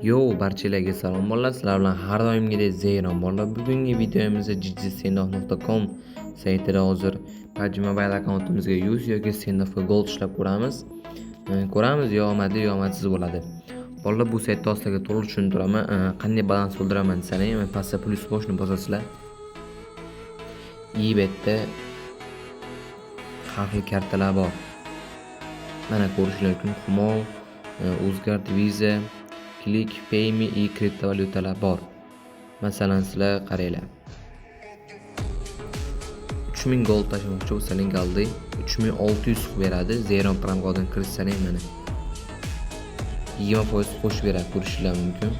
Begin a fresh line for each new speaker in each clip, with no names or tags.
Yo, barchalarga salom bolalar. Sizlar bilan har doimgidek Zeyron bolalar. Bugungi videomizda jjsendof.com saytida hozir PUBG Mobile akkauntimizga 100 yoki Sendofga gold ishlab ko'ramiz. Ko'ramiz yo omadli yo omadsiz bo'ladi. Bolalar, bu sayt to'g'risida to'liq tushuntiraman. Qanday balans to'ldiraman desanglar, men pastda plus boshni bosasizlar. eBay'da har xil kartalar bor. Mana ko'rishlar mumkin. Humo, Uzcard, Visa, Click, Payme, kriptovalyutalar bor. Masalan, sizlar qaranglar. 3000 gold tashlamoqchi bo'lsangiz galdi 3600 beradi. Zero Prime Golden kirsangiz mana 20% qo'shib beradi, ko'rishlar mumkin.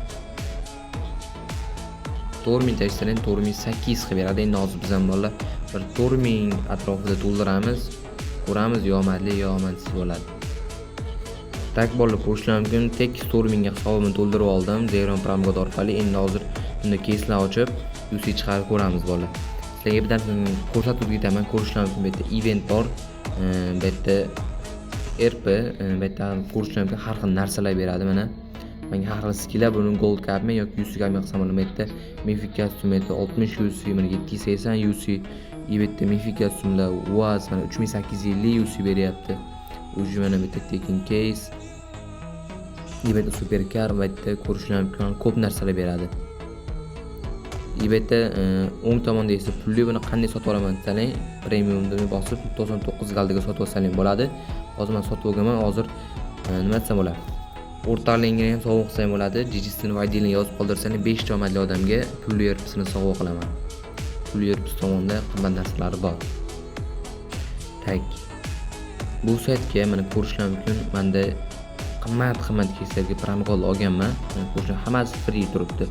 4000 tashlangiz 4800 qilib beradi. Endi hozir biz ham bolalar bir 4000 atrofida to'ldiramiz. Ko'ramiz yo omadli yo omadsiz bo'ladi. Tak bolalar, ko'rishlar mumkin. Tek 4000 ga hisobimni to'ldirib oldim Zero Prime Gold orqali. Endi hozir bunda keslar ochib UC chiqarib ko'ramiz bolalar. Sizlarga bitta ko'rsatib ketaman. Ko'rishlar mumkin. Bu yerda event bor. Bu yerda RP, bu yerda ko'rishlar mumkin har xil narsalar beradi mana. Menga har xil skilllar, buni gold kapmi yoki UC kapmi qilsam bo'laman. Bu yerda Mythic kostyum 60 UC, mana 780 UC. Bu yerda Mythic kostyumlar UAS mana 3850 UC beryapti. Uji mana bu yerda Tekken case. Bu yerda supercar, bu yerda ko'rishlar mumkin ko'p narsalar beradi. eBay'da o'ng tomonda esa pulli, buni qanday sotib olaman desang, premiumni bosib 99 galdiga sotib olsang bo'ladi. Hozir men sotib olganman. Hozir nima desam bo'ladi? O'rtoqligingni ham sovg'a qilsang bo'ladi. Jjsni vaydini yozib qoldirsang 5 ta omadli odamga pulli yerpisini sovg'a qilaman. Pulli yerpis tomonda qimmat narsalar bor. Tak. Bu saytga mana ko'rishlar mumkin. Menda qimmat keyslarga promokol olganman. Ko'rishlar hammasi free turibdi.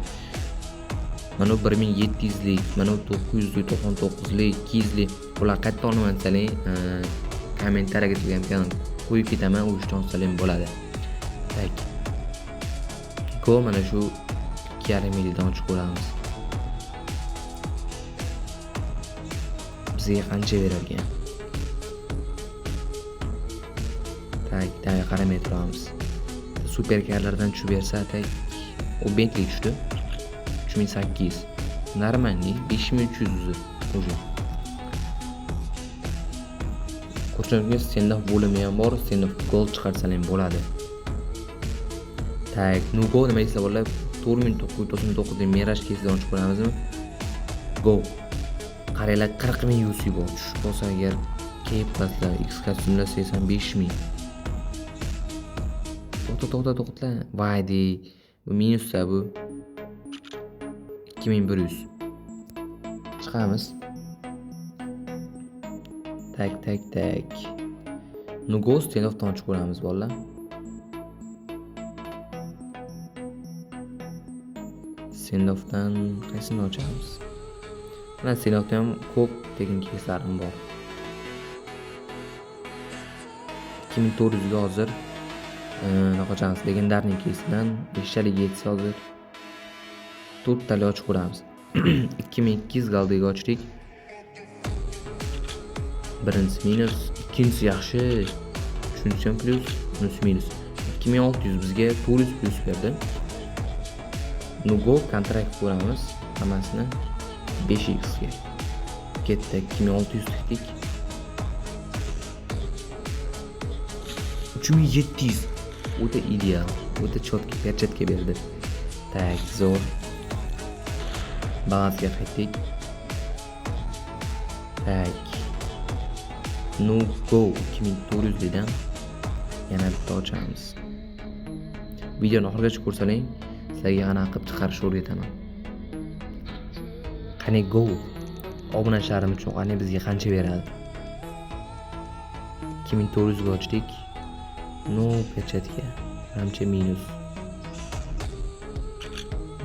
Mana 1700 lik, mana 999 lik, 200 lik. Bular qayerda olaman desang, kommentariyaga qo'yib ketaman, u ishdan olsalaring bo'ladi. Tak. Go, mana shu 2,5 millidan ochib ko'ramiz. Bizga qancha berar ekan? Tak, qaramay turamiz. Superkarlardan tushib bersa, tak. U Bentley tushdi. 3800. Normalni 5300 уже. Ko'rsangiz Sendof bo'limi ham bor, Sendof gold chiqarsangiz bo'ladi. Tak, go nima deysiz bolalar? 4999 deb Mirage kesdan ochib ko'ramizmi? Go. Qaranglar, 40000 UC bor. Shu bo'lsa agar keyplaslar, X kostyumlar 85000. To'xta. Vaydi. Bu minusda bu. 2100. Chiqamiz. Tak. Nugo Sendofdan ochib ko'ramiz bolalar. Sendofdan qaysini ochamiz? Mana Sendofda ham ko'p tekin keslarim bor. 2400 ga hozir naqachamiz legendarniy kesdan 5 talik yetsa hozir 4 tali ochib ko'ramiz. 2200 galdiga ochdik. Birinchisi minus, ikkinchisi yaxshi. Uchinchisi ham plus, bunisi minus. 2600 bizga 400 plus berdi. Nugo kontrakt ko'ramiz. Hammasini 5x ga. Ketdi 2600 tikdik. 3700. O'ta ideal. O'ta chotki perchatka berdi. Tak, zo'r. Balansga qaytdik. Tak. Nugo 2400 dan yana bitta ochamiz. Videoni oxirigacha ko'rsaling, sizlarga qanaqa qilib chiqarishni o'rgataman. Qani go. Obunachilarim uchun qani bizga qancha beradi? 2400 ga ochdik. No pechatka. Qancha minus?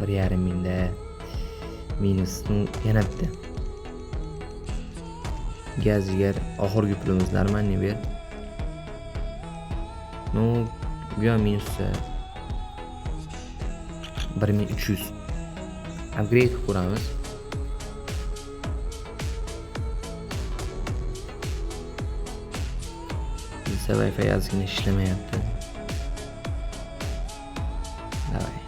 1,5 mingda. Minus yana bitta. Gaz jigar oxirgi pulimiz normalni ber. Bu ham minus 1300. Upgrade qilib ko'ramiz. Wi-Fi ozgina ishlamayapti. Davay.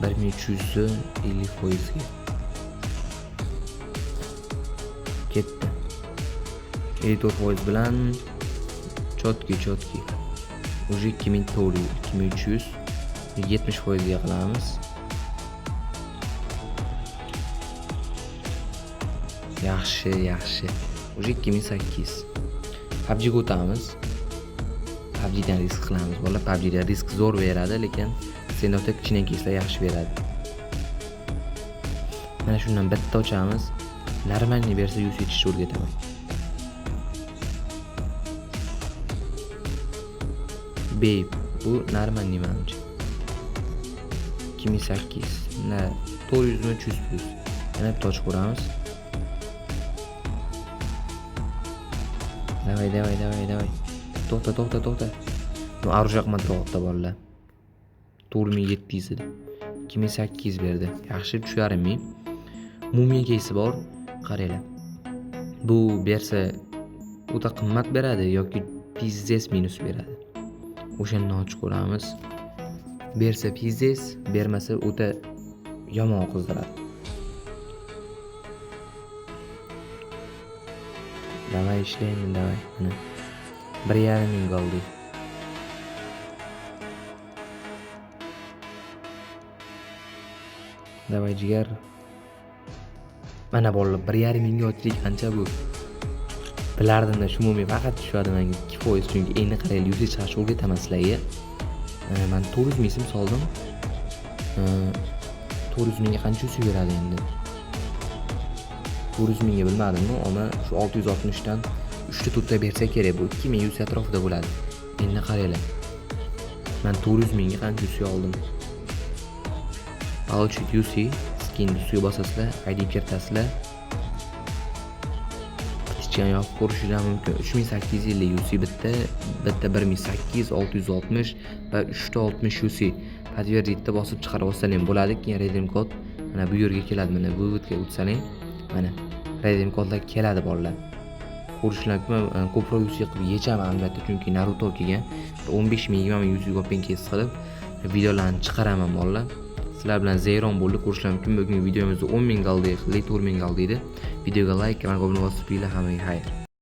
1300 50%ga ketdi. 54% bilan chotki. Уже 2400, 2300 70%ga qilamiz. Yaxshi. Уже 2800. PUBG'ga o'tamiz. PUBG'dan risk qilamiz. Bola PUBG'da risk zo'r beradi, lekin Senotda kichkina keyslar yaxshi beradi. Mana shundan bitta ochamiz. Normalni bersa UC yetishni o'rgataman. Babe, bu normalni menimcha. 2800. Na 400 mi 300+. Yana bitta ochib ko'ramiz. Давай. To'xta. Bu arjaq matroqda bolalar. 4700 edi. 2800 berdi. Yaxshi 3.5 Mumiya keysi bor. Qaranglar. Bu bersa o'ta qimmat beradi yoki pizzes minus beradi. O'shani ochib ko'ramiz. Bersa pizzes, bermasa o'ta yomon qizdiradi. Davay ishlaymi, davay. Mana 1.5 ming qoldi. Davay jigar. Mana bolalar 1.5 mingga ochdik qancha bu? Bilardimda shu mo'min faqat tushadi menga 2%, chunki endi qaranglar yuzi chiqarishga o'rgataman sizlarga. Men 400 ming so'm soldim. 400 mingga qancha usi beradi endi? 400 mingga bilmadim-ku, ammo shu 660 dan 3 ta to'rtta bersa kerak, bu 2100 atrofida bo'ladi. Endi qaranglar. Men 400 mingga qancha usi oldim? Получить UC, skin usiga bosasizlar, ID kiritasizlar. Qutichani yopib ko'rishinglar mumkin. 3850 UC bitta 1800, 660 va 360 UC. Подтвердитda bosib chiqarib olsalaring bo'ladi. Keyin redeem kod mana bu yerga keladi. Mana bu yerga o'tsalang, mana redeem kodlar keladi bolalar. Ko'rishinglar mumkin. Ko'proq UC qilib yechaman albatta, chunki Naruto kelgan 15 ming 20 ming UC open case qilib videolarni chiqaraman bolalar. Sizlar bilan zayron bo'ldi, ko'rishlar mumkin. Bugungi videomizda 10 ming qoldi, 4 ming qoldi edi. Videoga like, kanalga obuna bosib, hammaga xayr.